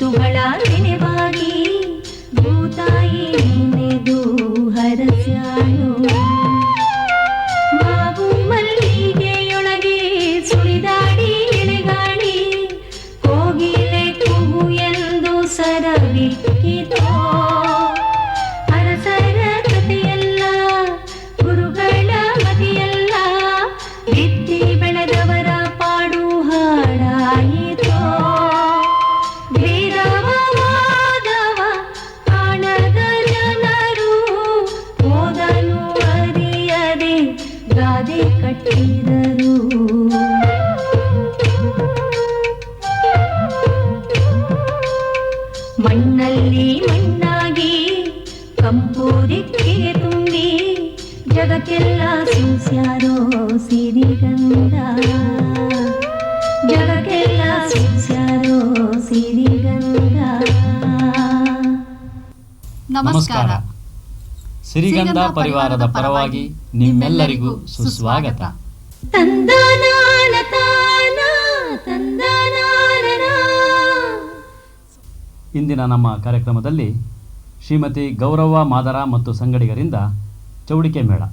ಋತುಗಳ ನೆನೆವಾಗಿ ಭೂತಾಯಿ ನೆನೆದು ಹರಸ್ಯಾಳು. ಮಾವು ಮಲ್ಲಿಗೆಯೊಳಗೆ ಸುಳಿದಾಡಿ ಎಳೆಗಾಡಿ ಕೋಗಿಲೆ ಕೂಗು ಎಂದು ಸರವಿಕ್ಕಿತೋ. ಅರಸರ ಕಥೆಯಲ್ಲ, ಗುರುಗಳ ಮತಿಯಲ್ಲ, ಬಿತ್ತಿ ಬೆಳೆದವರ ಪಾಡು ಹಾಡಾಯಿತೋ. ಭೇದವ ಮಾಧವ ಕಾಣದ ಜನರು ಓದಲು ಅರಿಯದೆ ಗಾದೆ ಕಟ್ಟಿದರು. ಮಣ್ಣಲ್ಲಿ ಮಣ್ಣಾಗಿ ಕಂಪು ದಿಕ್ಕಿಗೆ ತುಂಬಿ ಜಗಕ್ಕೆಲ್ಲ ಸೂಸ್ಯಾರೋ ಸಿರಿಗಂಧ. ಜಗಕ್ಕೆಲ್ಲ ಸೂಸ್ಯಾರೋ ಸಿರಿಗಂಧ. ನಮಸ್ಕಾರ. ಸಿರಿಗಂಧ ಪರಿವಾರದ ಪರವಾಗಿ ನಿಮ್ಮೆಲ್ಲರಿಗೂ ಸುಸ್ವಾಗತ. ತಂದನಾನ ತಾನ ತಂದನಾನ. ಇಂದಿನ ನಮ್ಮ ಕಾರ್ಯಕ್ರಮದಲ್ಲಿ ಶ್ರೀಮತಿ ಗೌರವ್ವ ಮಾದರ ಮತ್ತು ಸಂಗಡಿಗರಿಂದ ಚೌಡಿಕೆ ಮೇಳ.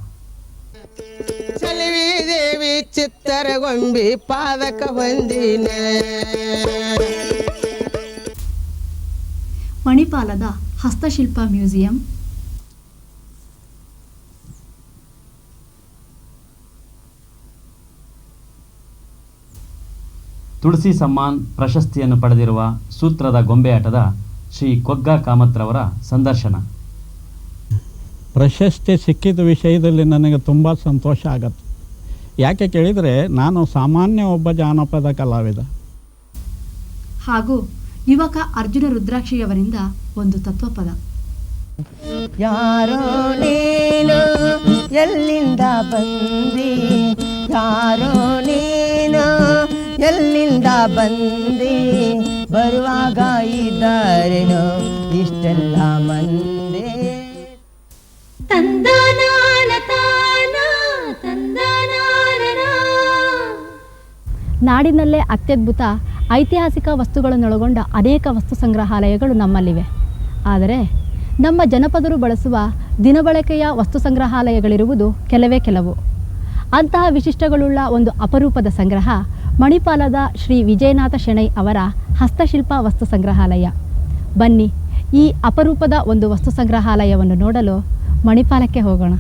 ಚಲವಿ ದೇವಿ ಚಿತ್ತರಗೊಂಬಿ ಪಾದಕ ವಂದಿನ. ಮಣಿಪಾಲದ ಹಸ್ತಶಿಲ್ಪ ಮ್ಯೂಸಿಯಂ, ತುಳಸಿ ಸಮ್ಮಾನ್ ಪ್ರಶಸ್ತಿಯನ್ನು ಪಡೆದಿರುವ ಸೂತ್ರದ ಗೊಂಬೆಯಾಟದ ಶ್ರೀ ಕೊಗ್ಗ ಕಾಮತ್ರವರ ಸಂದರ್ಶನ. ಪ್ರಶಸ್ತಿ ಸಿಕ್ಕಿದ ವಿಷಯದಲ್ಲಿ ನನಗೆ ತುಂಬ ಸಂತೋಷ ಆಗತ್ತೆ. ಯಾಕೆ ಕೇಳಿದರೆ ನಾನು ಸಾಮಾನ್ಯ ಒಬ್ಬ ಜಾನಪದ ಕಲಾವಿದ. ಹಾಗೂ ಯುವಕ ಅರ್ಜುನ ರುದ್ರಾಕ್ಷಿಯವರಿಂದ ಒಂದು ತತ್ವಪದ. ಯಾರೋ ನೀನು ಎಲ್ಲಿಂದ ಬಂದಿ, ಯಾರೋ ನೀನು ಎಲ್ಲಿಂದ ಬಂದಿ, ಬರುವಾಗ ಇದ್ದಾರೇನೋ ಇಷ್ಟೆಲ್ಲ ಮಂದಿ. ತಂದನಾನ ತಾನ ತಂದನಾನ. ನಾಡಿನಲ್ಲೇ ಅತ್ಯದ್ಭುತ ಐತಿಹಾಸಿಕ ವಸ್ತುಗಳನ್ನೊಳಗೊಂಡ ಅನೇಕ ವಸ್ತು ಸಂಗ್ರಹಾಲಯಗಳು ನಮ್ಮಲ್ಲಿವೆ. ಆದರೆ ನಮ್ಮ ಜನಪದರು ಬಳಸುವ ದಿನಬಳಕೆಯ ವಸ್ತು ಸಂಗ್ರಹಾಲಯಗಳಿರುವುದು ಕೆಲವು. ಅಂತಹ ವಿಶಿಷ್ಟಗಳುಳ್ಳ ಒಂದು ಅಪರೂಪದ ಸಂಗ್ರಹ ಮಣಿಪಾಲದ ಶ್ರೀ ವಿಜಯನಾಥ ಶೆಣೈ ಅವರ ಹಸ್ತಶಿಲ್ಪ ವಸ್ತು ಸಂಗ್ರಹಾಲಯ. ಬನ್ನಿ, ಈ ಅಪರೂಪದ ಒಂದು ವಸ್ತು ಸಂಗ್ರಹಾಲಯವನ್ನು ನೋಡಲು ಮಣಿಪಾಲಕ್ಕೆ ಹೋಗೋಣ.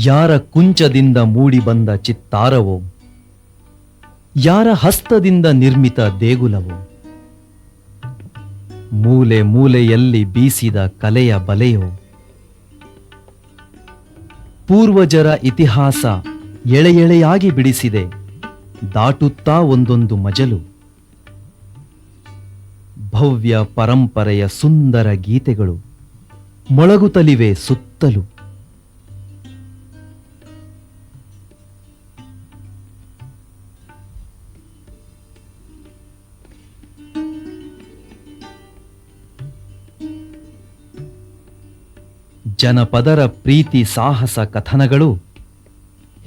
ಯಾರ ಕುಂಚದಿಂದ ಮೂಡಿ ಬಂದ ಚಿತ್ತಾರವೋ, ಯಾರ ಹಸ್ತದಿಂದ ನಿರ್ಮಿತ ದೇಗುಲವೋ, ಮೂಲೆ ಮೂಲೆಯಲ್ಲಿ ಬೀಸಿದ ಕಲೆಯ ಬಲೆಯೋ, ಪೂರ್ವಜರ ಇತಿಹಾಸ ಎಳೆಯಾಗಿ ಬಿಡಿಸಿದೆ ದಾಟುತ್ತಾ ಒಂದೊಂದು ಮಜಲು. ಭವ್ಯ ಪರಂಪರೆಯ ಸುಂದರ ಗೀತೆಗಳು ಮೊಳಗುತ್ತಲಿವೆ ಸುತ್ತಲೂ. ಜನಪದರ ಪ್ರೀತಿ ಸಾಹಸ ಕಥನಗಳು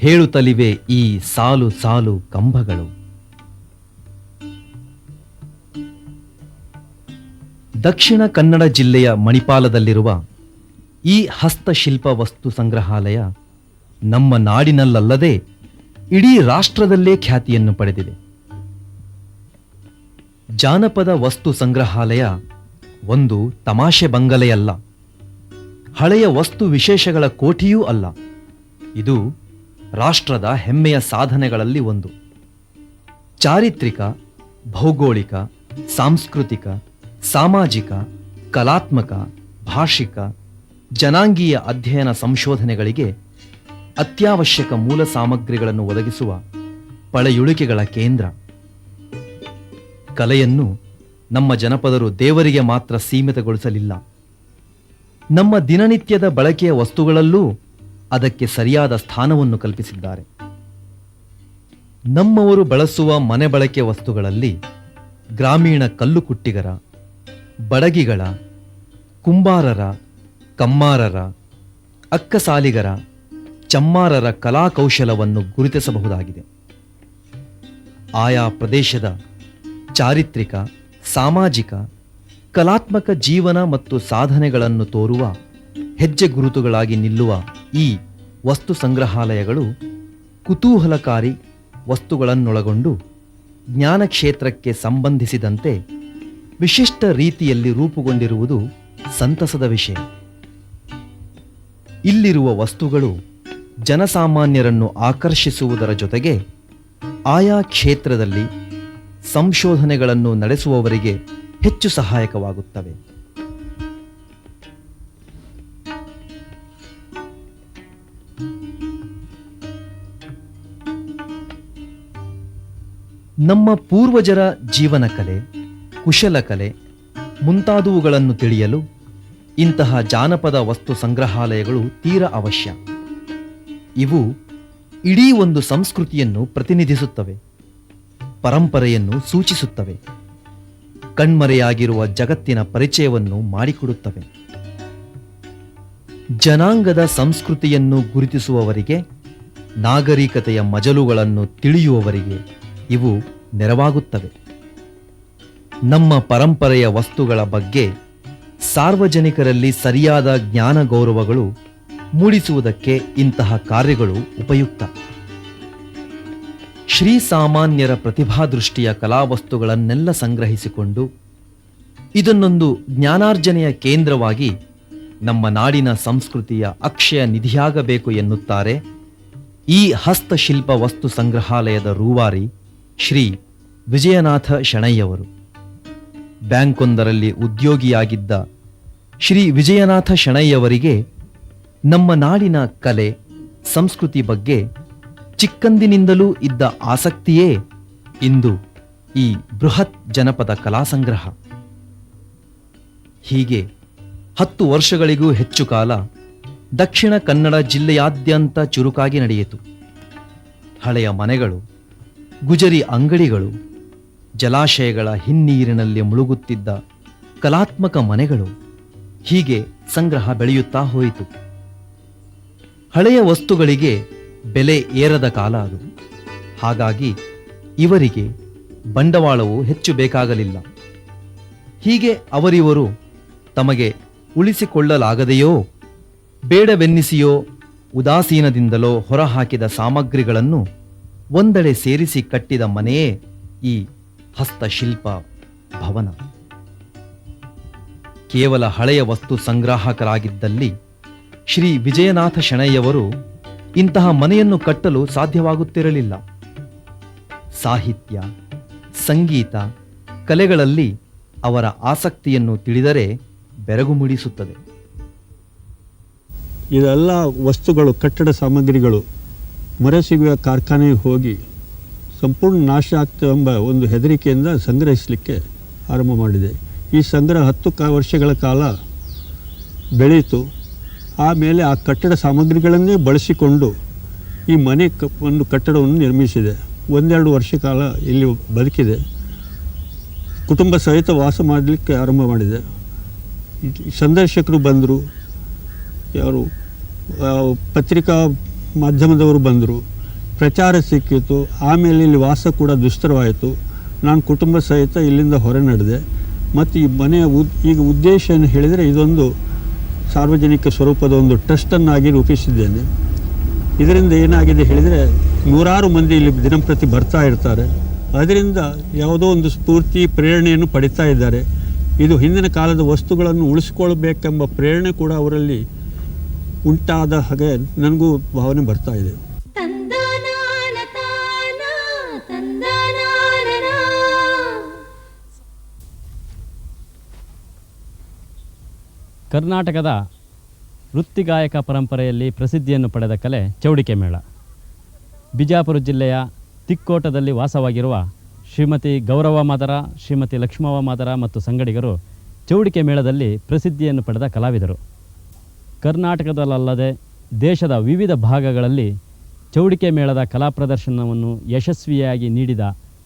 ಹೇಳುತ್ತಲಿವೆ ಈ ಸಾಲು ಸಾಲು ಕಂಬಗಳು. ದಕ್ಷಿಣ ಕನ್ನಡ ಜಿಲ್ಲೆಯ ಮಣಿಪಾಲದಲ್ಲಿರುವ ಈ ಹಸ್ತಶಿಲ್ಪ ವಸ್ತು ಸಂಗ್ರಹಾಲಯ ನಮ್ಮ ನಾಡಿನಲ್ಲಲ್ಲದೆ ಇಡೀ ರಾಷ್ಟ್ರದಲ್ಲೇ ಖ್ಯಾತಿಯನ್ನು ಪಡೆದಿದೆ. ಜಾನಪದ ವಸ್ತು ಸಂಗ್ರಹಾಲಯ ಒಂದು ತಮಾಷೆ ಬಂಗಲೆಯಲ್ಲ, ಹಳೆಯ ವಸ್ತು ವಿಶೇಷಗಳ ಕೋಠಿಯೂ ಅಲ್ಲ. ಇದು ರಾಷ್ಟ್ರದ ಹೆಮ್ಮೆಯ ಸಾಧನೆಗಳಲ್ಲಿ ಒಂದು. ಚಾರಿತ್ರಿಕ, ಭೌಗೋಳಿಕ, ಸಾಂಸ್ಕೃತಿಕ, ಸಾಮಾಜಿಕ, ಕಲಾತ್ಮಕ, ಭಾಷಿಕ, ಜನಾಂಗೀಯ ಅಧ್ಯಯನ ಸಂಶೋಧನೆಗಳಿಗೆ ಅತ್ಯವಶ್ಯಕ ಮೂಲ ಸಾಮಗ್ರಿಗಳನ್ನು ಒದಗಿಸುವ ಪಳೆಯುಳಿಕೆಗಳ ಕೇಂದ್ರ. ಕಲೆಯನ್ನು ನಮ್ಮ ಜನಪದರು ದೇವರಿಗೆ ಮಾತ್ರ ಸೀಮಿತಗೊಳಿಸಲಿಲ್ಲ. ನಮ್ಮ ದಿನನಿತ್ಯದ ಬಳಕೆಯ ವಸ್ತುಗಳಲ್ಲೂ ಅದಕ್ಕೆ ಸರಿಯಾದ ಸ್ಥಾನವನ್ನು ಕಲ್ಪಿಸಿದ್ದಾರೆ. ನಮ್ಮವರು ಬಳಸುವ ಮನೆ ಬಳಕೆ ವಸ್ತುಗಳಲ್ಲಿ ಗ್ರಾಮೀಣ ಕಲ್ಲುಕುಟ್ಟಿಗರ, ಬಡಗಿಗಳ, ಕುಂಬಾರರ, ಕಮ್ಮಾರರ, ಅಕ್ಕಸಾಲಿಗರ, ಚಮ್ಮಾರರ ಕಲಾಕೌಶಲವನ್ನು ಗುರುತಿಸಬಹುದಾಗಿದೆ. ಆಯಾ ಪ್ರದೇಶದ ಚಾರಿತ್ರಿಕ, ಸಾಮಾಜಿಕ, ಕಲಾತ್ಮಕ ಜೀವನ ಮತ್ತು ಸಾಧನೆಗಳನ್ನು ತೋರುವ ಹೆಜ್ಜೆ ಗುರುತುಗಳಾಗಿ ನಿಲ್ಲುವ ಈ ವಸ್ತು ಸಂಗ್ರಹಾಲಯಗಳು ಕುತೂಹಲಕಾರಿ ವಸ್ತುಗಳನ್ನೊಳಗೊಂಡು ಜ್ಞಾನ ಕ್ಷೇತ್ರಕ್ಕೆ ಸಂಬಂಧಿಸಿದಂತೆ ವಿಶಿಷ್ಟ ರೀತಿಯಲ್ಲಿ ರೂಪುಗೊಂಡಿರುವುದು ಸಂತಸದ ವಿಷಯ. ಇಲ್ಲಿರುವ ವಸ್ತುಗಳು ಜನಸಾಮಾನ್ಯರನ್ನು ಆಕರ್ಷಿಸುವುದರ ಜೊತೆಗೆ ಆಯಾ ಕ್ಷೇತ್ರದಲ್ಲಿ ಸಂಶೋಧನೆಗಳನ್ನು ನಡೆಸುವವರಿಗೆ ಹೆಚ್ಚು ಸಹಾಯಕವಾಗುತ್ತವೆ. ನಮ್ಮ ಪೂರ್ವಜರ ಜೀವನ ಕಲೆ, ಕುಶಲಕಲೆ ಮುಂತಾದವುಗಳನ್ನು ತಿಳಿಯಲು ಇಂತಹ ಜಾನಪದ ವಸ್ತು ಸಂಗ್ರಹಾಲಯಗಳು ತೀರ ಅವಶ್ಯ. ಇವು ಇಡೀ ಒಂದು ಸಂಸ್ಕೃತಿಯನ್ನು ಪ್ರತಿನಿಧಿಸುತ್ತವೆ, ಪರಂಪರೆಯನ್ನು ಸೂಚಿಸುತ್ತವೆ, ಕಣ್ಮರೆಯಾಗಿರುವ ಜಗತ್ತಿನ ಪರಿಚಯವನ್ನು ಮಾಡಿಕೊಡುತ್ತವೆ. ಜನಾಂಗದ ಸಂಸ್ಕೃತಿಯನ್ನು ಗುರುತಿಸುವವರಿಗೆ, ನಾಗರಿಕತೆಯ ಮಜಲುಗಳನ್ನು ತಿಳಿಯುವವರಿಗೆ ಇವು ನೆರವಾಗುತ್ತವೆ. ನಮ್ಮ ಪರಂಪರೆಯ ವಸ್ತುಗಳ ಬಗ್ಗೆ ಸಾರ್ವಜನಿಕರಲ್ಲಿ ಸರಿಯಾದ ಜ್ಞಾನ ಗೌರವಗಳು ಮೂಡಿಸುವುದಕ್ಕೆ ಇಂತಹ ಕಾರ್ಯಗಳು ಉಪಯುಕ್ತ. ಶ್ರೀಸಾಮಾನ್ಯರ ಪ್ರತಿಭಾದೃಷ್ಟಿಯ ಕಲಾವಸ್ತುಗಳನ್ನೆಲ್ಲ ಸಂಗ್ರಹಿಸಿಕೊಂಡು ಇದನ್ನೊಂದು ಜ್ಞಾನಾರ್ಜನೆಯ ಕೇಂದ್ರವಾಗಿ ನಮ್ಮ ನಾಡಿನ ಸಂಸ್ಕೃತಿಯ ಅಕ್ಷಯ ನಿಧಿಯಾಗಬೇಕು ಎನ್ನುತ್ತಾರೆ ಈ ಹಸ್ತಶಿಲ್ಪ ವಸ್ತು ಸಂಗ್ರಹಾಲಯದ ರೂವಾರಿ ಶ್ರೀ ವಿಜಯನಾಥ ಶೆಣೈಯವರು. ಬ್ಯಾಂಕೊಂದರಲ್ಲಿ ಉದ್ಯೋಗಿಯಾಗಿದ್ದ ಶ್ರೀ ವಿಜಯನಾಥ ಶೆಣೈಯವರಿಗೆ ನಮ್ಮ ನಾಡಿನ ಕಲೆ, ಸಂಸ್ಕೃತಿ ಬಗ್ಗೆ ಚಿಕ್ಕಂದಿನಿಂದಲೂ ಇದ್ದ ಆಸಕ್ತಿಯೇ ಇಂದು ಈ ಬೃಹತ್ ಜನಪದ ಕಲಾ ಸಂಗ್ರಹ. ಹೀಗೆ 10 ವರ್ಷಗಳಿಗೂ ಹೆಚ್ಚು ಕಾಲ ದಕ್ಷಿಣ ಕನ್ನಡ ಜಿಲ್ಲೆಯಾದ್ಯಂತ ಚುರುಕಾಗಿ ನಡೆಯಿತು. ಹಳೆಯ ಮನೆಗಳು, ಗುಜರಿ ಅಂಗಡಿಗಳು, ಜಲಾಶಯಗಳ ಹಿನ್ನೀರಿನಲ್ಲಿ ಮುಳುಗುತ್ತಿದ್ದ ಕಲಾತ್ಮಕ ಮನೆಗಳು, ಹೀಗೆ ಸಂಗ್ರಹ ಬೆಳೆಯುತ್ತಾ ಹೋಯಿತು. ಹಳೆಯ ವಸ್ತುಗಳಿಗೆ ಬೆಲೆ ಏರದ ಕಾಲ ಅದು. ಹಾಗಾಗಿ ಇವರಿಗೆ ಬಂಡವಾಳವು ಹೆಚ್ಚು ಬೇಕಾಗಲಿಲ್ಲ. ಹೀಗೆ ಅವರಿವರು ತಮಗೆ ಉಳಿಸಿಕೊಳ್ಳಲಾಗದೆಯೋ, ಬೇಡವೆನ್ನಿಸಿಯೋ, ಉದಾಸೀನದಿಂದಲೋ ಹೊರಹಾಕಿದ ಸಾಮಗ್ರಿಗಳನ್ನು ಒಂದೆಡೆ ಸೇರಿಸಿ ಕಟ್ಟಿದ ಮನೆಯೇ ಈ ಹಸ್ತಶಿಲ್ಪ ಭವನ. ಕೇವಲ ಹಳೆಯ ವಸ್ತು ಸಂಗ್ರಾಹಕರಾಗಿದ್ದಲ್ಲಿ ಶ್ರೀ ವಿಜಯನಾಥ ಶೆಣೈಯವರು ಇಂತಹ ಮನೆಯನ್ನು ಕಟ್ಟಲು ಸಾಧ್ಯವಾಗುತ್ತಿರಲಿಲ್ಲ. ಸಾಹಿತ್ಯ, ಸಂಗೀತ, ಕಲೆಗಳಲ್ಲಿ ಅವರ ಆಸಕ್ತಿಯನ್ನು ತಿಳಿದರೆ ಬೆರಗು ಮೂಡಿಸುತ್ತದೆ. ಇದೆಲ್ಲ ವಸ್ತುಗಳು, ಕಟ್ಟಡ ಸಾಮಗ್ರಿಗಳು ಮರೆಸಿಗುವ ಕಾರ್ಖಾನೆಗೆ ಹೋಗಿ ಸಂಪೂರ್ಣ ನಾಶ ಆಗ್ತವೆ ಎಂಬ ಒಂದು ಹೆದರಿಕೆಯಿಂದ ಸಂಗ್ರಹಿಸಲಿಕ್ಕೆ ಆರಂಭ ಮಾಡಿದೆ. ಈ ಸಂಗ್ರಹ 10 ವರ್ಷಗಳ ಕಾಲ ಬೆಳೆಯಿತು. ಆಮೇಲೆ ಆ ಕಟ್ಟಡ ಸಾಮಗ್ರಿಗಳನ್ನೇ ಬಳಸಿಕೊಂಡು ಈ ಮನೆ ಒಂದು ಕಟ್ಟಡವನ್ನು ನಿರ್ಮಿಸಿದೆ. 1-2 ವರ್ಷ ಕಾಲ ಇಲ್ಲಿ ಬದುಕಿದೆ. ಕುಟುಂಬ ಸಹಿತ ವಾಸ ಮಾಡಲಿಕ್ಕೆ ಆರಂಭ ಮಾಡಿದೆ. ಸಂದರ್ಶಕರು ಬಂದರು, ಯಾರು ಪತ್ರಿಕಾ ಮಾಧ್ಯಮದವರು ಬಂದರು, ಪ್ರಚಾರ ಸಿಕ್ಕಿತು. ಆಮೇಲೆ ಇಲ್ಲಿ ವಾಸ ಕೂಡ ದುಸ್ತರವಾಯಿತು. ನಾನು ಕುಟುಂಬ ಸಹಿತ ಇಲ್ಲಿಂದ ಹೊರ ನಡೆದೆ. ಮತ್ತು ಈ ಮನೆಯ ಈಗ ಉದ್ದೇಶ ಏನು ಹೇಳಿದರೆ, ಇದೊಂದು ಸಾರ್ವಜನಿಕ ಸ್ವರೂಪದ ಒಂದು ಟ್ರಸ್ಟನ್ನಾಗಿ ರೂಪಿಸಿದ್ದೇನೆ. ಇದರಿಂದ ಏನಾಗಿದೆ ಹೇಳಿದರೆ, 100 ಮಂದಿ ಇಲ್ಲಿ ದಿನಂಪ್ರತಿ ಬರ್ತಾ ಇರ್ತಾರೆ. ಅದರಿಂದ ಯಾವುದೋ ಒಂದು ಸ್ಫೂರ್ತಿ, ಪ್ರೇರಣೆಯನ್ನು ಪಡಿತಾ ಇದ್ದಾರೆ. ಇದು ಹಿಂದಿನ ಕಾಲದ ವಸ್ತುಗಳನ್ನು ಉಳಿಸ್ಕೊಳ್ಬೇಕೆಂಬ ಪ್ರೇರಣೆ ಕೂಡ ಅವರಲ್ಲಿ ಉಂಟಾದ ಹಾಗೆ ನನಗೂ ಭಾವನೆ ಬರ್ತಾ ಇದೆ. ಕರ್ನಾಟಕದ ವೃತ್ತಿಗಾಯಕ ಪರಂಪರೆಯಲ್ಲಿ ಪ್ರಸಿದ್ಧಿಯನ್ನು ಪಡೆದ ಕಲೆ ಚೌಡಿಕೆ ಮೇಳ. ಬಿಜಾಪುರ ಜಿಲ್ಲೆಯ ತಿಕ್ಕೋಟದಲ್ಲಿ ವಾಸವಾಗಿರುವ ಶ್ರೀಮತಿ ಗೌರವ ಮಾದರ, ಶ್ರೀಮತಿ ಲಕ್ಷ್ಮವ್ವ ಮಾದರ ಮತ್ತು ಸಂಗಡಿಗರು ಚೌಡಿಕೆ ಮೇಳದಲ್ಲಿ ಪ್ರಸಿದ್ಧಿಯನ್ನು ಪಡೆದ ಕಲಾವಿದರು. ಕರ್ನಾಟಕದಲ್ಲದೆ ದೇಶದ ವಿವಿಧ ಭಾಗಗಳಲ್ಲಿ ಚೌಡಿಕೆ ಮೇಳದ ಕಲಾ ಪ್ರದರ್ಶನವನ್ನು ಯಶಸ್ವಿಯಾಗಿ ನೀಡಿದ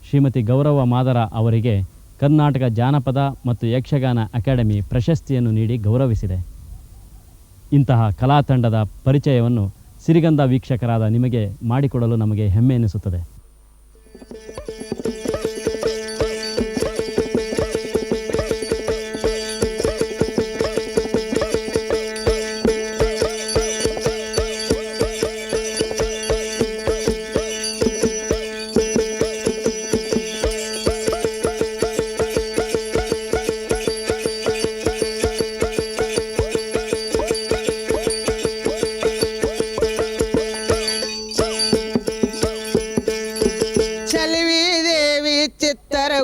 ಶ್ರೀಮತಿ ಗೌರವ ಮಾದರ ಅವರಿಗೆ ಕರ್ನಾಟಕ ಜಾನಪದ ಮತ್ತು ಯಕ್ಷಗಾನ ಅಕಾಡೆಮಿ ಪ್ರಶಸ್ತಿಯನ್ನು ನೀಡಿ ಗೌರವಿಸಿದೆ. ಇಂತಹ ಕಲಾ ತಂಡದ ಪರಿಚಯವನ್ನು ಸಿರಿಗಂಧ ವೀಕ್ಷಕರಾದ ನಿಮಗೆ ಮಾಡಿಕೊಡಲು ನಮಗೆ ಹೆಮ್ಮೆ ಎನಿಸುತ್ತದೆ.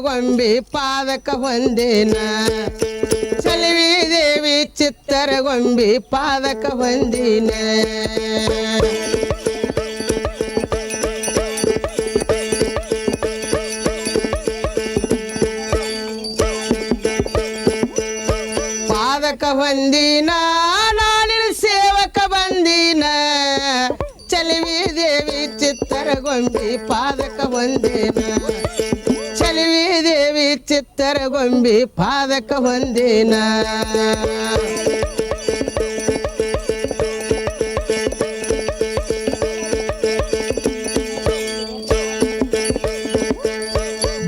ಗೊಂಬಿ ಪಾದಕ ಹೊಂದಿನ ಚಲವಿ ದೇವಿ ಚಿತ್ತರ ಗೊಂಬಿ ಪಾದಕ ಹೊಂದಿನ ಪಾದಕ ಹೊಂದಿನ ನಾನಿನ ಸೇವಕ ಬಂದಿನ ಚಲವಿ ದೇವಿ ಚಿತ್ತರ ಗೊಂಬಿ ಪಾದಕ ಹೊಂದಿನ ಚಲವಿ ದೇವಿ ಚಿತ್ತರ ಗೊಂಬಿ ಪಾದಕ ಹೊಂದಿನ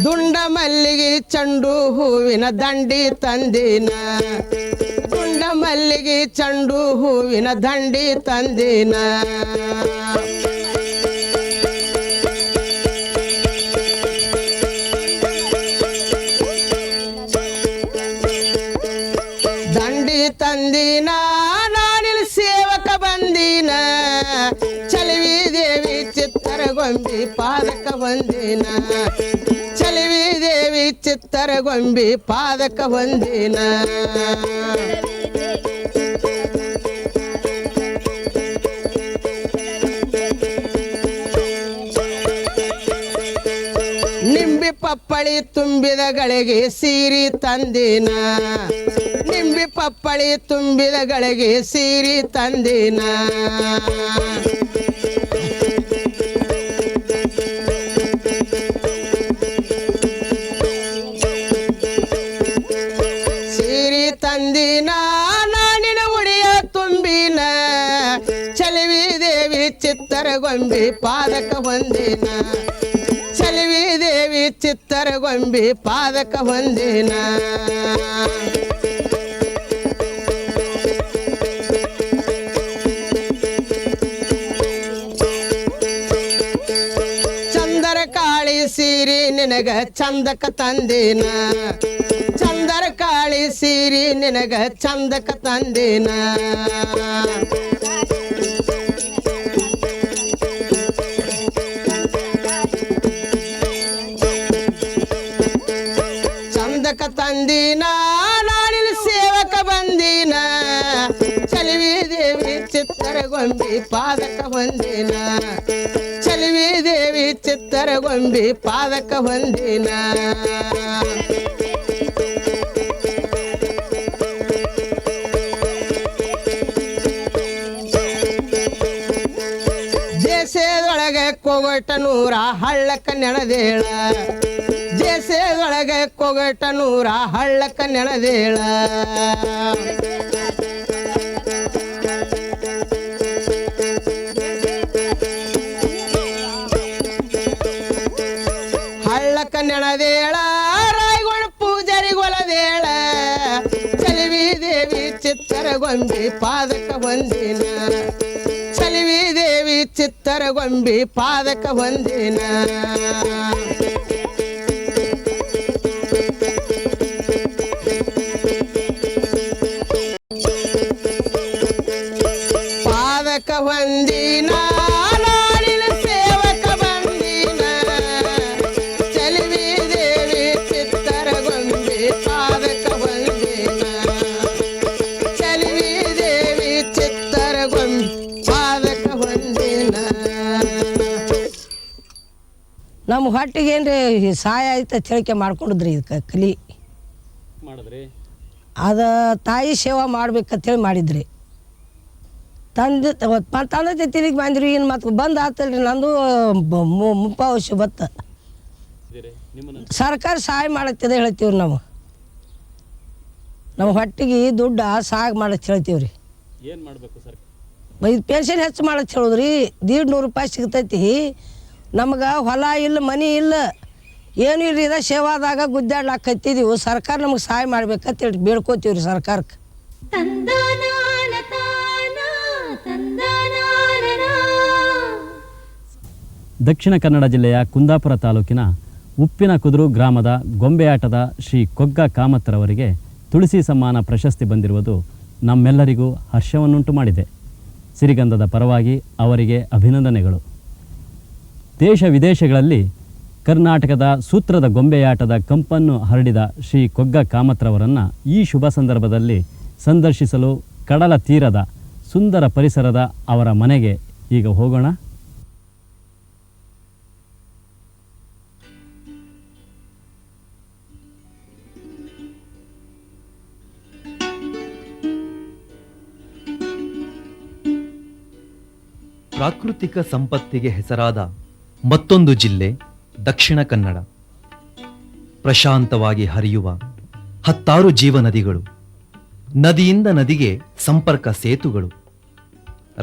ದುಂಡ ಮಲ್ಲಿಗೆ ಚಂಡು ಹೂವಿನ ದಂಡಿ ತಂದಿನ ದುಂಡ ಮಲ್ಲಿಗೆ ಚಂಡು ಹೂವಿನ ದಂಡಿ ತಂದಿನ ದಂಡಿ ತಂದಿನ ನಾನಿನ ಸೇವಕ ಬಂದಿನ ಚಲವಿ ದೇವಿ ಚಿತ್ತರ ಗೊಂಬಿ ಪಾದಕ ಹೊಂದಿನ ಚಲವಿ ದೇವಿ ಚಿತ್ತರ ಗೊಂಬಿ ಪಾದಕ ಹೊಂದಿನ ನಿಂಬಿ ಪಪ್ಪಳಿ ತುಂಬಿದ ಗಳಿಗೆ ಸೀರಿ ತಂದಿನ ನಿಂಬಿ ಪಪ್ಪಳಿ ತುಂಬಿದ ಗಳಿಗೆ ಸೀರಿ ತಂದಿನ ಸೀರಿ ತಂದಿನ ನಾನಿನ ಉಡಿಯ ತುಂಬಿನ ಚಲವಿ ದೇವಿ ಚಿತ್ತರ ಗೊಂಬಿ ಪಾದಕ ಹೊಂದಿನ ಚಲವಿ ದೇವಿ ಚಿತ್ತರ ಗೊಂಬಿ ಪಾದಕ ಹೊಂದಿನ ಚಂದರ ಕಾಳಿ ಸೀರಿ ನಿನಗ ಚಂದಕ ತಂದಿನ ಚಂದರ ಕಾಳಿ ಸೀರಿ ನಿನಗ ಚಂದಕ ತಂದಿನ ಚಂದಕ ತಂದಿನ ನಾನಿನ ಸೇವಕ ಬಂದಿನ ಚಲವಿ ದೇವಿ ಚಿತ್ತರ ಗೊಂಬಿ ಪಾದಕ ಹೊಂದಿನ ಚಲವಿ ದೇವಿ ಚಿತ್ತರ ಗೊಂಬಿ ಪಾದಕ ಹೊಂದಿನ ದೇಶದೊಳಗೆ ಕೊಗಟ ನೂರ ಹಳ್ಳಕ್ಕ ನೆನದೇಳ ದೇಶದೊಳಗೆ ಕೊಗಟ ನೂರ ಹಳ್ಳಕ್ಕ ನೆನದೇಳ ಹಳ್ಳಕ್ಕ ನೆನದೇಳ ರಾಯಗೋಣ ಪೂಜಾರಿಗೊಳದೇಳ ಚಲವಿ ದೇವಿ ಚಿತ್ತರ ಗೊಂಬಿ ಪಾದಕ ಹೊಂದಿನ ಚಲವಿ ದೇವಿ ಚಿತ್ತರ ಗೊಂಬಿ ಪಾದಕ ಹೊಂದಿನ ಪಾದಕ ಹೊಂದಿನ ನಾಡಿನ ಸೇವಕ ಬಂದಿನ ಚಲವಿ ದೇವಿ ಚಿತ್ತರ ಗೊಂಬಿ ಪಾದಕ ಹೊಂದಿನ ಚಲವಿ ದೇವಿ ಚಿತ್ತರ ಗೊಂಬಿ ಪಾದಕ ಹೊಂದಿನ ನಮ್ಮ ಹೊಟ್ಟಿಗೆ ಏನ್ರಿ ಸಹಾಯ ಆಯ್ತು ತಿಳಿಕೆ ಮಾಡ್ಕೊಂಡಿದ್ರಿ ಇದಕ್ಕೆ ಕಲಿ ಮಾಡಿದ್ರಿ ಅದ ತಾಯಿ ಸೇವಾ ಮಾಡ್ಬೇಕಂತೇಳಿ ಮಾಡಿದ್ರಿ ತಂದೆ ತಂದೆ ತಿರುಗಿ ಬಂದ್ರಿ ಇನ್ನು ಮತ್ತೆ ಬಂದು ಆತಲ್ರಿ ನಂದು ಮುಪ್ಪಾವಶ್ಯ ಬತ್ತ ಸರ್ಕಾರ ಸಹಾಯ ಮಾಡತ್ತಿದೆ ಹೇಳ್ತೀವ್ರಿ ನಾವು ನಮ್ಮ ಹೊಟ್ಟಿಗೆ ದುಡ್ಡು ಸಹಾಯ ಮಾಡಕ್ಕೆ ಹೇಳ್ತೀವ್ರಿ ಏನು ಮಾಡಬೇಕು ಸರ್ ಇದು ಪೆನ್ಷನ್ ಹೆಚ್ಚು ಮಾಡಕ್ಕೆ ಹೇಳೋದ್ರಿ. 150 ರೂಪಾಯಿ ಸಿಗ್ತೈತಿ. ನಮ್ಗೆ ಹೊಲ ಇಲ್ಲ, ಮನೆ ಇಲ್ಲ, ಏನೂ ಇಲ್ಲ. ಇದ ಸೇವಾದಾಗ ಗುದ್ದಾಡ್ಲಾಕತ್ತಿದ್ದೀವಿ. ಸರ್ಕಾರ ನಮ್ಗೆ ಸಹಾಯ ಮಾಡ್ಬೇಕಂತ ಹೇಳಿ ಬೇಡ್ಕೋತೀವಿ ರೀ ಸರ್ಕಾರಕ್ಕೆ. ತಂದಾನಾನ ತಾನ ತಂದಾನಾನ. ದಕ್ಷಿಣ ಕನ್ನಡ ಜಿಲ್ಲೆಯ ಕುಂದಾಪುರ ತಾಲೂಕಿನ ಉಪ್ಪಿನಕುದುರು ಗ್ರಾಮದ ಗೊಂಬೆಯಾಟದ ಶ್ರೀ ಕೊಗ್ಗ ಕಾಮತ್ರವರಿಗೆ ತುಳಸಿ ಸಮ್ಮಾನ ಪ್ರಶಸ್ತಿ ಬಂದಿರುವುದು ನಮ್ಮೆಲ್ಲರಿಗೂ ಹರ್ಷವನ್ನುಂಟು ಮಾಡಿದೆ. ಸಿರಿಗಂಧದ ಪರವಾಗಿ ಅವರಿಗೆ ಅಭಿನಂದನೆಗಳು. ದೇಶ ವಿದೇಶಗಳಲ್ಲಿ ಕರ್ನಾಟಕದ ಸೂತ್ರದ ಗೊಂಬೆಯಾಟದ ಕಂಪನ್ನು ಹರಡಿದ ಶ್ರೀ ಕೊಗ್ಗ ಕಾಮತ್ರವರನ್ನು ಈ ಶುಭ ಸಂದರ್ಭದಲ್ಲಿ ಸಂದರ್ಶಿಸಲು ಕಡಲ ತೀರದ ಸುಂದರ ಪರಿಸರದ ಅವರ ಮನೆಗೆ ಈಗ ಹೋಗೋಣ. ಪ್ರಾಕೃತಿಕ ಸಂಪತ್ತಿಗೆ ಹೆಸರಾದ ಮತ್ತೊಂದು ಜಿಲ್ಲೆ ದಕ್ಷಿಣ ಕನ್ನಡ. ಪ್ರಶಾಂತವಾಗಿ ಹರಿಯುವ 10 ಜೀವನದಿಗಳು, ನದಿಯಿಂದ ನದಿಗೆ ಸಂಪರ್ಕ ಸೇತುಗಳು,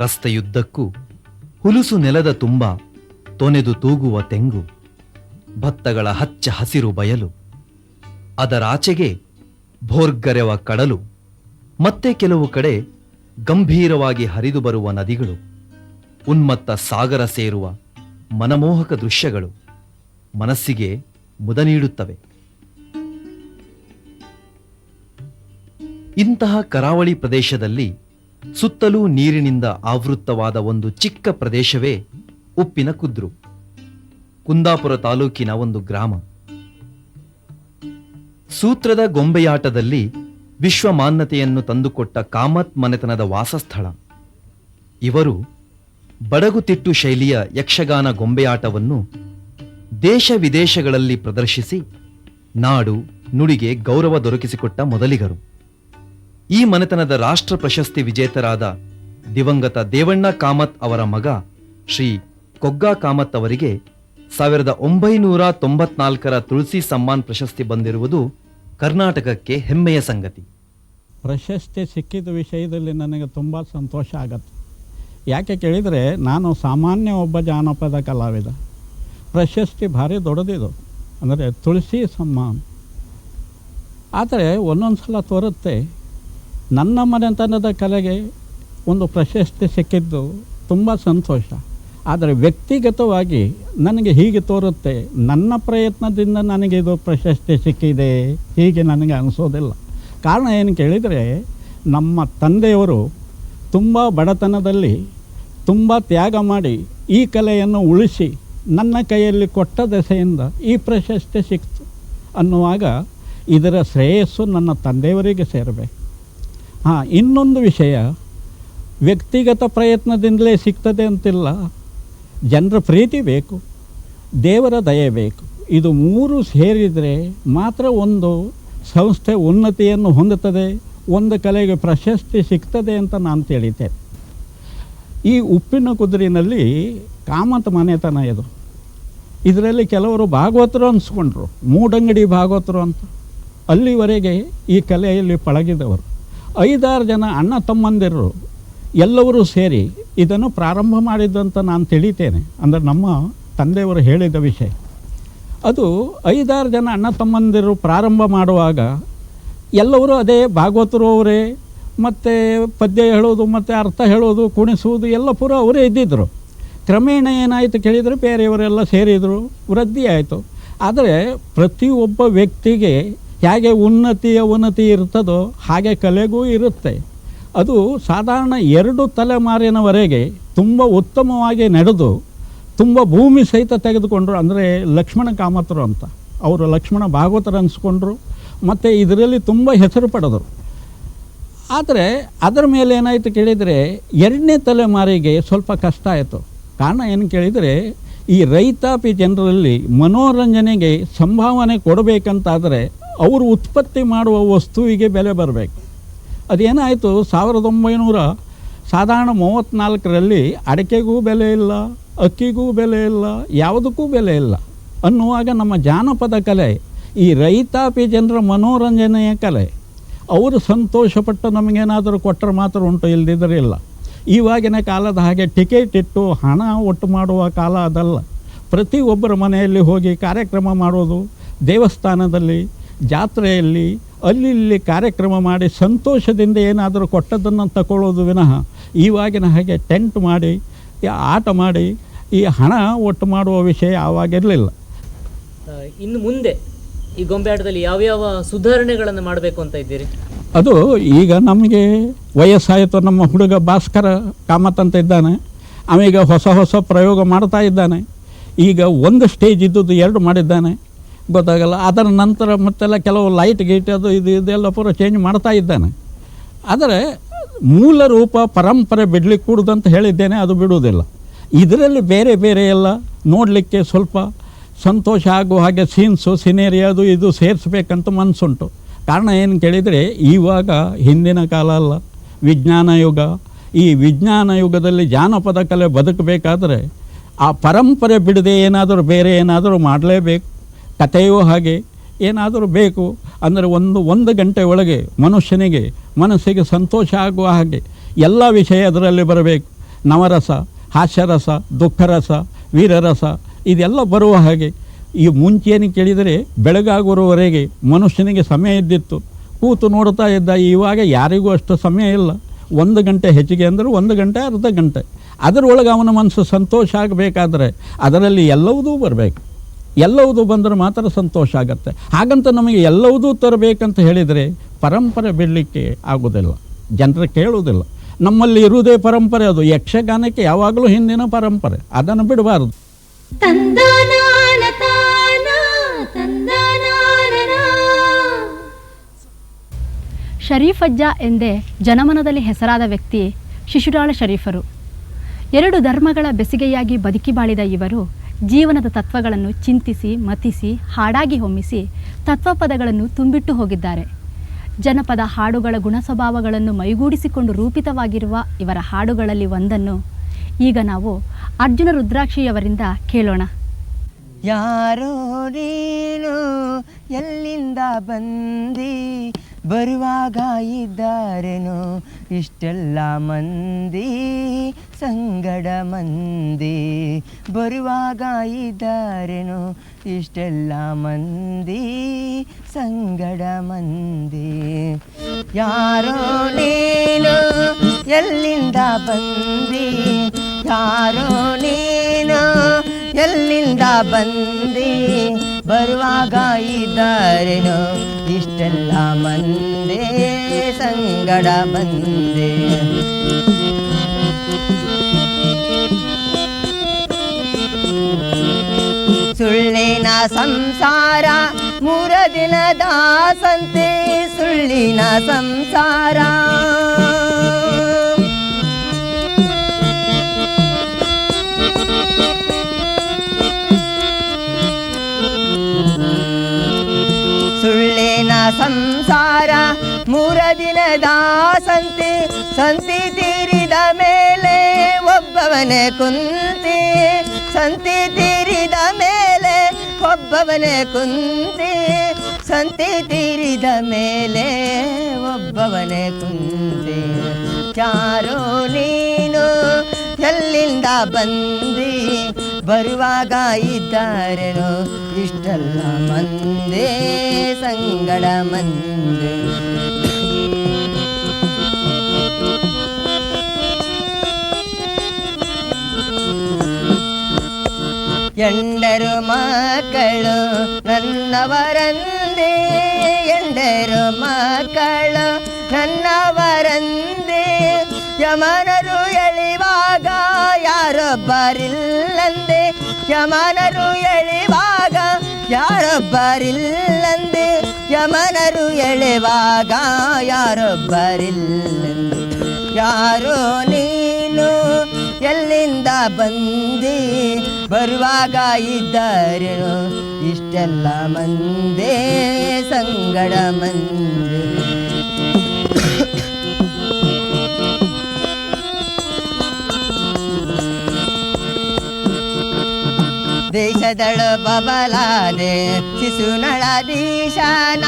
ರಸ್ತೆಯುದ್ದಕ್ಕೂ ಹುಲುಸು ನೆಲದ ತುಂಬ ತೊನೆದು ತೂಗುವ ತೆಂಗು, ಭತ್ತಗಳ ಹಚ್ಚ ಹಸಿರು ಬಯಲು, ಅದರಾಚೆಗೆ ಭೋರ್ಗರೆವ ಕಡಲು, ಮತ್ತೆ ಕೆಲವು ಕಡೆ ಗಂಭೀರವಾಗಿ ಹರಿದು ಬರುವ ನದಿಗಳು, ಉನ್ಮತ್ತ ಸಾಗರ ಸೇರುವ ಮನಮೋಹಕ ದೃಶ್ಯಗಳು ಮನಸ್ಸಿಗೆ ಮುದ ನೀಡುತ್ತವೆ. ಇಂತಹ ಕರಾವಳಿ ಪ್ರದೇಶದಲ್ಲಿ ಸುತ್ತಲೂ ನೀರಿನಿಂದ ಆವೃತ್ತವಾದ ಒಂದು ಚಿಕ್ಕ ಪ್ರದೇಶವೇ ಉಪ್ಪಿನಕುದ್ರು, ಕುಂದಾಪುರ ತಾಲೂಕಿನ ಒಂದು ಗ್ರಾಮ. ಸೂತ್ರದ ಗೊಂಬೆಯಾಟದಲ್ಲಿ ವಿಶ್ವಮಾನ್ಯತೆಯನ್ನು ತಂದುಕೊಟ್ಟ ಕಾಮತ್ ಮನೆತನದ ವಾಸಸ್ಥಳ. ಇವರು ಬಡಗುತಿಟ್ಟು ಶೈಲಿಯ ಯಕ್ಷಗಾನ ಗೊಂಬೆಯಾಟವನ್ನು ದೇಶ ವಿದೇಶಗಳಲ್ಲಿ ಪ್ರದರ್ಶಿಸಿ ನಾಡು ನುಡಿಗೆ ಗೌರವ ದೊರಕಿಸಿಕೊಟ್ಟ ಮೊದಲಿಗರು. ಈ ಮನೆತನದ ರಾಷ್ಟ್ರ ಪ್ರಶಸ್ತಿ ವಿಜೇತರಾದ ದಿವಂಗತ ದೇವಣ್ಣ ಕಾಮತ್ ಅವರ ಮಗ ಶ್ರೀ ಕೊಗ್ಗ ಕಾಮತ್ ಅವರಿಗೆ 1994ರ ತುಳಸಿ ಸಮ್ಮಾನ್ ಪ್ರಶಸ್ತಿ ಬಂದಿರುವುದು ಕರ್ನಾಟಕಕ್ಕೆ ಹೆಮ್ಮೆಯ ಸಂಗತಿ. ಪ್ರಶಸ್ತಿ ಸಿಕ್ಕಿದ ವಿಷಯದಲ್ಲಿ ನನಗೆ ತುಂಬ ಸಂತೋಷ ಆಗತ್ತೆ. ಯಾಕೆ ಕೇಳಿದರೆ, ನಾನು ಸಾಮಾನ್ಯ ಒಬ್ಬ ಜಾನಪದ ಕಲಾವಿದ. ಪ್ರಶಸ್ತಿ ಭಾರಿ ದೊಡ್ಡದಿದು, ಅಂದರೆ ತುಳಸಿ ಸಮ್ಮಾನ್. ಆದರೆ ಒಂದೊಂದು ಸಲ ತೋರುತ್ತೆ, ನನ್ನ ಮನೆತನದ ಕಲೆಗೆ ಒಂದು ಪ್ರಶಸ್ತಿ ಸಿಕ್ಕಿದ್ದು ತುಂಬ ಸಂತೋಷ. ಆದರೆ ವ್ಯಕ್ತಿಗತವಾಗಿ ನನಗೆ ಹೀಗೆ ತೋರುತ್ತೆ, ನನ್ನ ಪ್ರಯತ್ನದಿಂದ ನನಗೆ ಇದು ಪ್ರಶಸ್ತಿ ಸಿಕ್ಕಿದೆ ಹೀಗೆ ನನಗೆ ಅನಿಸೋದಿಲ್ಲ. ಕಾರಣ ಏನು ಕೇಳಿದರೆ, ನಮ್ಮ ತಂದೆಯವರು ತುಂಬ ಬಡತನದಲ್ಲಿ ತುಂಬ ತ್ಯಾಗ ಮಾಡಿ ಈ ಕಲೆಯನ್ನು ಉಳಿಸಿ ನನ್ನ ಕೈಯಲ್ಲಿ ಕೊಟ್ಟ ದೆಸೆಯಿಂದ ಈ ಪ್ರಶಸ್ತಿ ಸಿಕ್ತು ಅನ್ನುವಾಗ ಇದರ ಶ್ರೇಯಸ್ಸು ನನ್ನ ತಂದೆಯವರಿಗೆ ಸೇರಬೇಕು. ಇನ್ನೊಂದು ವಿಷಯ, ವ್ಯಕ್ತಿಗತ ಪ್ರಯತ್ನದಿಂದಲೇ ಸಿಗ್ತದೆ ಅಂತಿಲ್ಲ. ಜನರ ಪ್ರೀತಿ ಬೇಕು, ದೇವರ ದಯೆ ಬೇಕು. ಇದು 3 ಸೇರಿದರೆ ಮಾತ್ರ ಒಂದು ಸಂಸ್ಥೆ ಉನ್ನತಿಯನ್ನು ಹೊಂದುತ್ತದೆ, ಒಂದು ಕಲೆಗೆ ಪ್ರಶಸ್ತಿ ಸಿಗ್ತದೆ ಅಂತ ನಾನು ತಿಳಿತೇನೆ. ಈ ಉಪ್ಪಿನಕುದುರಿನಲ್ಲಿ ಕಾಮತ್ ಮನೆತನ ಇದು. ಇದರಲ್ಲಿ ಕೆಲವರು ಭಾಗವತರು ಅನಿಸ್ಕೊಂಡ್ರು, ಮೂಡಂಗಡಿ ಭಾಗವತರು ಅಂತ. ಅಲ್ಲಿವರೆಗೆ ಈ ಕಲೆಯಲ್ಲಿ ಪಳಗಿದವರು 5-6 ಜನ ಅಣ್ಣ ತಮ್ಮಂದಿರು ಎಲ್ಲರೂ ಸೇರಿ ಇದನ್ನು ಪ್ರಾರಂಭ ಮಾಡಿದ್ದಂತ ನಾನು ತಿಳಿತೇನೆ. ಅಂದರೆ ನಮ್ಮ ತಂದೆಯವರು ಹೇಳಿದ ವಿಷಯ ಅದು. 5-6 ಜನ ಅಣ್ಣ ತಮ್ಮಂದಿರು ಪ್ರಾರಂಭ ಮಾಡುವಾಗ ಎಲ್ಲರೂ ಅದೇ ಭಾಗವತರು ಅವರೇ, ಮತ್ತು ಪದ್ಯ ಹೇಳೋದು ಮತ್ತು ಅರ್ಥ ಹೇಳೋದು, ಕುಣಿಸುವುದು ಎಲ್ಲ ಪೂರ ಅವರೇ ಇದ್ದಿದ್ದರು. ಕ್ರಮೇಣ ಏನಾಯಿತು ಕೇಳಿದರೆ ಬೇರೆಯವರೆಲ್ಲ ಸೇರಿದರು, ವೃದ್ಧಿ ಆಯಿತು. ಆದರೆ ಪ್ರತಿಯೊಬ್ಬ ವ್ಯಕ್ತಿಗೆ ಹೇಗೆ ಅವನತಿ ಇರ್ತದೋ ಹಾಗೆ ಕಲೆಗೂ ಇರುತ್ತೆ. ಅದು ಸಾಧಾರಣ 2 ತಲೆಮಾರಿನವರೆಗೆ ತುಂಬ ಉತ್ತಮವಾಗಿ ನಡೆದು ತುಂಬ ಭೂಮಿ ಸಹಿತ ತೆಗೆದುಕೊಂಡ್ರು. ಅಂದರೆ ಲಕ್ಷ್ಮಣ ಕಾಮತರು ಅಂತ, ಅವರು ಲಕ್ಷ್ಮಣ ಭಾಗವತರು ಅನಿಸ್ಕೊಂಡ್ರು ಮತ್ತು ಇದರಲ್ಲಿ ತುಂಬ ಹೆಸರು ಪಡೆದರು. ಆದರೆ ಅದರ ಮೇಲೆ ಏನಾಯಿತು ಕೇಳಿದರೆ 2ನೇ ತಲೆಮಾರಿಗೆ ಸ್ವಲ್ಪ ಕಷ್ಟ ಆಯಿತು. ಕಾರಣ ಏನು ಕೇಳಿದರೆ, ಈ ರೈತಾಪಿ ಜನರಲ್ಲಿ ಮನೋರಂಜನೆಗೆ ಸಂಭಾವನೆ ಕೊಡಬೇಕಂತಾದರೆ ಅವರು ಉತ್ಪತ್ತಿ ಮಾಡುವ ವಸ್ತುವಿಗೆ ಬೆಲೆ ಬರಬೇಕು. ಅದೇನಾಯಿತು, 1934ರಲ್ಲಿ ಅಡಿಕೆಗೂ ಬೆಲೆ ಇಲ್ಲ, ಅಕ್ಕಿಗೂ ಬೆಲೆ ಇಲ್ಲ, ಯಾವುದಕ್ಕೂ ಬೆಲೆ ಇಲ್ಲ ಅನ್ನುವಾಗ ನಮ್ಮ ಜಾನಪದ ಕಲೆ, ಈ ರೈತಾಪಿ ಜನರ ಮನೋರಂಜನೆಯ ಕಲೆ, ಅವರು ಸಂತೋಷಪಟ್ಟು ನಮಗೇನಾದರೂ ಕೊಟ್ಟರೆ ಮಾತ್ರ ಉಂಟು, ಇಲ್ಲದಿದ್ದರೆ ಇಲ್ಲ. ಇವಾಗಿನ ಕಾಲದ ಹಾಗೆ ಟಿಕೆಟ್ ಇಟ್ಟು ಹಣ ಒಟ್ಟು ಮಾಡುವ ಕಾಲ ಅದಲ್ಲ. ಪ್ರತಿಯೊಬ್ಬರ ಮನೆಯಲ್ಲಿ ಹೋಗಿ ಕಾರ್ಯಕ್ರಮ ಮಾಡೋದು, ದೇವಸ್ಥಾನದಲ್ಲಿ, ಜಾತ್ರೆಯಲ್ಲಿ ಅಲ್ಲಿ ಕಾರ್ಯಕ್ರಮ ಮಾಡಿ ಸಂತೋಷದಿಂದ ಏನಾದರೂ ಕೊಟ್ಟದ್ದನ್ನು ತಗೊಳ್ಳೋದು ವಿನಃ ಇವಾಗಿನ ಹಾಗೆ ಟೆಂಟ್ ಮಾಡಿ ಆಟ ಮಾಡಿ ಈ ಹಣ ಒಟ್ಟು ಮಾಡುವ ವಿಷಯ ಆವಾಗಿರಲಿಲ್ಲ. ಇನ್ನು ಮುಂದೆ ಈ ಗೊಂಬೆ ಆಟದಲ್ಲಿ ಯಾವ್ಯಾವ ಸುಧಾರಣೆಗಳನ್ನು ಮಾಡಬೇಕು ಅಂತ ಇದ್ದೀರಿ? ಅದು ಈಗ ನಮಗೆ ವಯಸ್ಸಾಯಿತು. ನಮ್ಮ ಹುಡುಗ ಭಾಸ್ಕರ ಕಾಮತ್ ಅಂತ ಇದ್ದಾನೆ, ಅವೀಗ ಹೊಸ ಪ್ರಯೋಗ ಮಾಡ್ತಾ ಇದ್ದಾನೆ. ಈಗ ಒಂದು ಸ್ಟೇಜ್ ಇದ್ದದ್ದು 2 ಮಾಡಿದ್ದಾನೆ, ಗೊತ್ತಾಗಲ್ಲ. ಅದರ ನಂತರ ಮತ್ತೆಲ್ಲ ಕೆಲವು ಲೈಟ್ ಗೀಟ್ ಅದು ಇದೆಲ್ಲ ಪೂರ ಚೇಂಜ್ ಮಾಡ್ತಾ ಇದ್ದಾನೆ. ಆದರೆ ಮೂಲ ರೂಪ ಪರಂಪರೆ ಬಿಡಲಿಕ್ಕೆ ಕೂಡುದಂತ ಹೇಳಿದ್ದೇನೆ, ಅದು ಬಿಡುವುದಿಲ್ಲ. ಇದರಲ್ಲಿ ಬೇರೆ ಬೇರೆ ಎಲ್ಲ ನೋಡಲಿಕ್ಕೆ ಸ್ವಲ್ಪ ಸಂತೋಷ ಆಗುವ ಹಾಗೆ ಸೀನ್ಸು ಸಿನೇರಿ ಅದು ಇದು ಸೇರಿಸ್ಬೇಕಂತ ಮನಸ್ಸುಂಟು. ಕಾರಣ ಏನು ಕೇಳಿದರೆ, ಇವಾಗ ಹಿಂದಿನ ಕಾಲ ಅಲ್ಲ, ವಿಜ್ಞಾನ ಯುಗ. ಈ ವಿಜ್ಞಾನ ಯುಗದಲ್ಲಿ ಜಾನಪದ ಕಲೆ ಬದುಕಬೇಕಾದ್ರೆ ಆ ಪರಂಪರೆ ಬಿಡದೆ ಏನಾದರೂ ಬೇರೆ ಏನಾದರೂ ಮಾಡಲೇಬೇಕು. ಕಥೆಯೂ ಹಾಗೆ ಏನಾದರೂ ಬೇಕು. ಅಂದರೆ ಒಂದು ಗಂಟೆ ಒಳಗೆ ಮನುಷ್ಯನಿಗೆ ಮನಸ್ಸಿಗೆ ಸಂತೋಷ ಆಗುವ ಹಾಗೆ ಎಲ್ಲ ವಿಷಯ ಅದರಲ್ಲಿ ಬರಬೇಕು. ನವರಸ, ಹಾಸ್ಯರಸ, ದುಃಖರಸ, ವೀರರಸ ಇದೆಲ್ಲ ಬರುವ ಹಾಗೆ. ಈ ಮುಂಚೆಯನ್ನು ಕೇಳಿದರೆ ಬೆಳಗಾಗುವವರೆಗೆ ಮನುಷ್ಯನಿಗೆ ಸಮಯ ಇದ್ದಿತ್ತು, ಕೂತು ನೋಡ್ತಾ ಇದ್ದ. ಇವಾಗ ಯಾರಿಗೂ ಅಷ್ಟು ಸಮಯ ಇಲ್ಲ. 1 ಗಂಟೆ ಹೆಚ್ಚಿಗೆ ಅಂದರೆ 1 ಗಂಟೆ ಅರ್ಧ ಗಂಟೆ, ಅದರೊಳಗೆ ಅವನ ಮನಸ್ಸು ಸಂತೋಷ ಆಗಬೇಕಾದ್ರೆ ಅದರಲ್ಲಿ ಎಲ್ಲವುದೂ ಬರಬೇಕು. ಎಲ್ಲವುದೂ ಬಂದರೆ ಮಾತ್ರ ಸಂತೋಷ ಆಗತ್ತೆ. ಹಾಗಂತ ನಮಗೆ ಎಲ್ಲವುದೂ ತರಬೇಕಂತ ಹೇಳಿದರೆ ಪರಂಪರೆ ಬಿಡಲಿಕ್ಕೆ ಆಗೋದಿಲ್ಲ, ಜನರು ಕೇಳುವುದಿಲ್ಲ. ನಮ್ಮಲ್ಲಿ ಇರುವುದೇ ಪರಂಪರೆ, ಅದು ಯಕ್ಷಗಾನಕ್ಕೆ ಯಾವಾಗಲೂ ಹಿಂದಿನ ಪರಂಪರೆ, ಅದನ್ನು ಬಿಡಬಾರದು. ತಂದಾನಾನ ತಾನ ತಂದಾನಾನ. ಶರೀಫಜ್ಜ ಎಂದೇ ಜನಮನದಲ್ಲಿ ಹೆಸರಾದ ವ್ಯಕ್ತಿ ಶಿಶುನಾಳ ಶರೀಫರು. 2 ಧರ್ಮಗಳ ಬೆಸಿಗೆಯಾಗಿ ಬದುಕಿ ಬಾಳಿದ ಇವರು ಜೀವನದ ತತ್ವಗಳನ್ನು ಚಿಂತಿಸಿ ಮತಿಸಿ ಹಾಡಾಗಿ ಹೊಮ್ಮಿಸಿ ತತ್ವಪದಗಳನ್ನು ತುಂಬಿಟ್ಟು ಹೋಗಿದ್ದಾರೆ. ಜನಪದ ಹಾಡುಗಳ ಗುಣಸ್ವಭಾವಗಳನ್ನು ಮೈಗೂಡಿಸಿಕೊಂಡು ರೂಪಿತವಾಗಿರುವ ಇವರ ಹಾಡುಗಳಲ್ಲಿ ಒಂದನ್ನು ಈಗ ನಾವು ಅರ್ಜುನ ರುದ್ರಾಕ್ಷಿಯವರಿಂದ ಕೇಳೋಣ. ಯಾರೋ ನೀನು ಎಲ್ಲಿಂದ ಬಂದಿ, ಬರುವಾಗ ಇದ್ದಾರೇನೋ ಇಷ್ಟೆಲ್ಲ ಮಂದಿ, ಸಂಗಡ ಮಂದಿ ಬರುವಾಗ ಇದ್ದಾರೇನೋ ಇಷ್ಟೆಲ್ಲ ಮಂದಿ, ಸಂಗಡ ಮಂದಿ. ಯಾರೋ ನೀನು ಎಲ್ಲಿಂದ ಬಂದಿ, ಯಾರೋ ನೀನು ಎಲ್ಲಿಂದ ಬಂದಿ, ಬರುವಾಗ ಇದ್ದಾರೇನೋ ಇಷ್ಟೆಲ್ಲ ಮಂದಿ, ಸಂಗಡ ಮಂದಿ. ಸುಳ್ಳಿನ ಸಂಸಾರ 3 ದಿನದ ಸಂತೆ, ಸುಳ್ಳಿನ ಸಂಸಾರ. ಸುಳ್ಳಿನ ಸಂಸಾರ 3 ದಿನದ ಸಂತೆ, ಸಂತಿ ತೀರಿದ ಮೇಲೆ ಒಬ್ಬವನೇ ಕುಂತಿ, ಸಂತಿ ತೀರಿದ ಮೇಲೆ ಒಬ್ಬವನೇ ಕುಂತಿ, ಸಂತಿ ತೀರಿದ ಮೇಲೆ ಒಬ್ಬವನೇ ಕುಂತಿ. ಯಾರೋ ನೀನು ಎಲ್ಲಿಂದ ಬಂದಿ, ಬರುವಾಗ ಇದ್ದಾರೇನೋ ಇಷ್ಟೆಲ್ಲ ಮಂದಿ, ಸಂಗಡ ಮಂದಿ. ಎಂಡರು ಮಕ್ಕಳು ನನ್ನವರಂದೇ, ಎಂಡರು ಮಕ್ಕಳು ನನ್ನವರಂದೇ, ಯಮನರು ಎಳಿವಾಗ ಯಾರೊಬ್ಬರಿಲ್ಲಂದೆ, ಯಮನರು ಎಳಿವಾಗ ಯಾರೊಬ್ಬರಿಲ್ಲಂದೆ, ಯಮನರು ಎಳೆವಾಗ ಯಾರೊಬ್ಬರಿಲ್ಲಂದೆ. ಯಾರೋ ನೀನು ಎಲ್ಲಿಂದ ಬಂದಿ, ಬರುವಾಗ ಇದ್ದಾರೇನೋ ಇಷ್ಟೆಲ್ಲ ಮಂದಿ, ಸಂಗಡ ಮಂದಿ. ದೇಶದಳು ಬಬಲಾದೆ ಶಿಶುನಳದೀಶನ,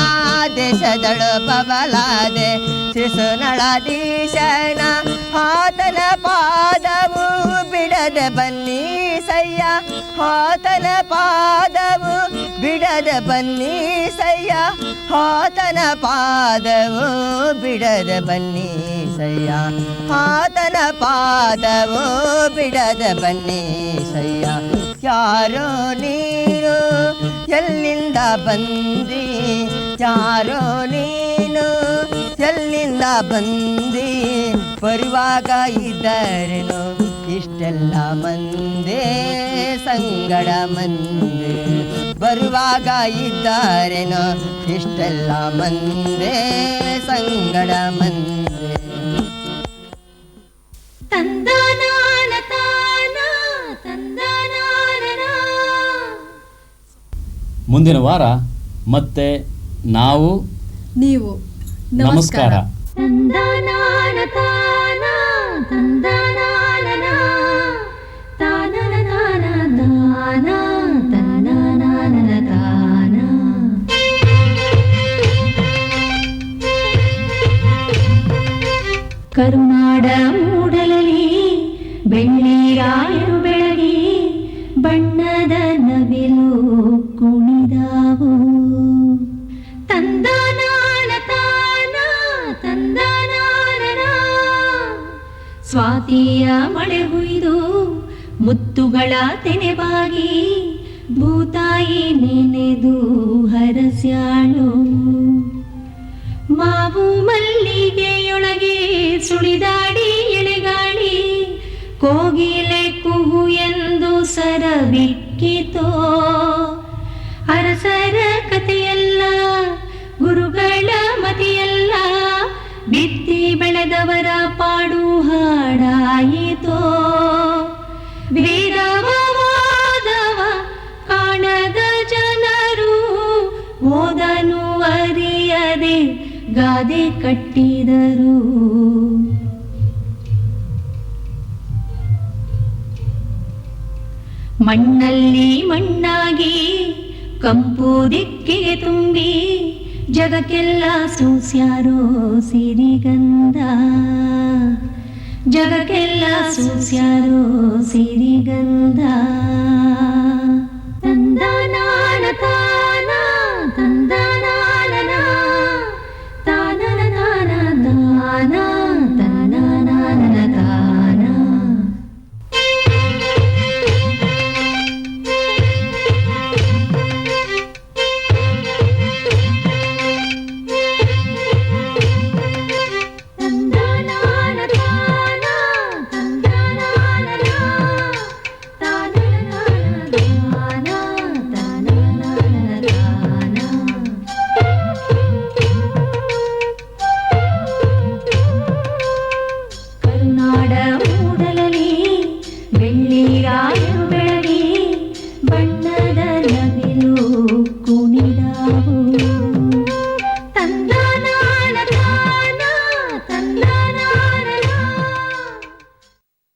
ದೇಶದಳು ಬಬಲಾದೆ ಶಿಶುನಳದೀಶನ, ಆತನ ಪಾದವು ಬಿಡದ ಬನ್ನಿ ಸಯ್ಯ, ಆತನ ಪಾದವು ಬಿಡದ ಬನ್ನಿ ಸಯ್ಯ, ಆತನ ಪಾದವು ಬಿಡದ ಬನ್ನಿ ಸಯ್ಯ, ಆತನ ಪಾದವು ಬಿಡದ ಬನ್ನಿ ಸಯ್ಯ. ಯಾರೋ ನೀನು ಎಲ್ಲಿಂದ ಬಂದಿ, ಯಾರೋ ನೀನು ಎಲ್ಲಿಂದ ಬಂದಿ, ಬರುವಾಗ ಇದ್ದರೇನು ಇಷ್ಟೆಲ್ಲ ಮಂದೆ ಸಂಗಡ ಮಂದೆ, ಬರುವಾಗ ಇದ್ದಾರೇನೋ ಇಷ್ಟೆಲ್ಲ ಮಂದೆ ಸಂಗಡ ಮಂದೆ. ತಂದನಾನ ತಾನ ತಂದನಾನ. ಮುಂದಿನ ವಾರ ಮತ್ತೆ ನಾವು ನೀವು ನಮಸ್ಕಾರ. ತಂದನಾನ ತಾನ ತಂದನಾನ ತಾನನ ತಾನ ತಾನ ತನನಾನ ತಾನ. ಕರುನಾಡ ಮೂಡಲಲ್ಲಿ ಬೆಳ್ಳಿರಾಯರು ಬೆಳಗಿ ಬಣ್ಣದ ನವಿಲು ಕುಣಿದಾವು. ತಂದನಾನ ತಾನ ತಂದನಾನ. ಸ್ವಾತಿಯ ಮಳೆ ಹುಯ್ದು ಮುತ್ತುಗಳ ತೆನೆಬಾಗಿ ಭೂತಾಯಿ ನೆನೆದು ಹರಸ್ಯಾಳು. ಮಾವು ಮಲ್ಲಿಗೆಯೊಳಗೆ ಸುಳಿದಾಡಿ ಎಳೆಗಾಳಿ ಕೋಗಿಲೆ ಕುಹು ಎಂದು ಸರಬಿಕ್ಕಿತೋ. ಅರಸರ ಕಥೆಯಲ್ಲ ಗುರುಗಳ ಮತಿಯಲ್ಲ ಬಿತ್ತಿ ಬೆಳೆದವರ ಪಾಡು ಹಾಡಾಯಿತೋ. ವೇದವ ವಾದವ ಕಾಣದ ಜನರು ಓದನು ಅರಿಯದೆ ಗಾದೆ ಕಟ್ಟಿದರು. ಮಣ್ಣಲ್ಲಿ ಮಣ್ಣಾಗಿ ಕಂಪು ದಿಕ್ಕಿಗೆ ತುಂಬಿ ಜಗಕ್ಕೆಲ್ಲ ಸೂಸ್ಯಾರೋ ಸಿರಿಗಂಧ, ಜಗಕ್ಕೆಲ್ಲ ಸೂಸ್ಯಾರೋ ಸಿರಿಗಂಧ.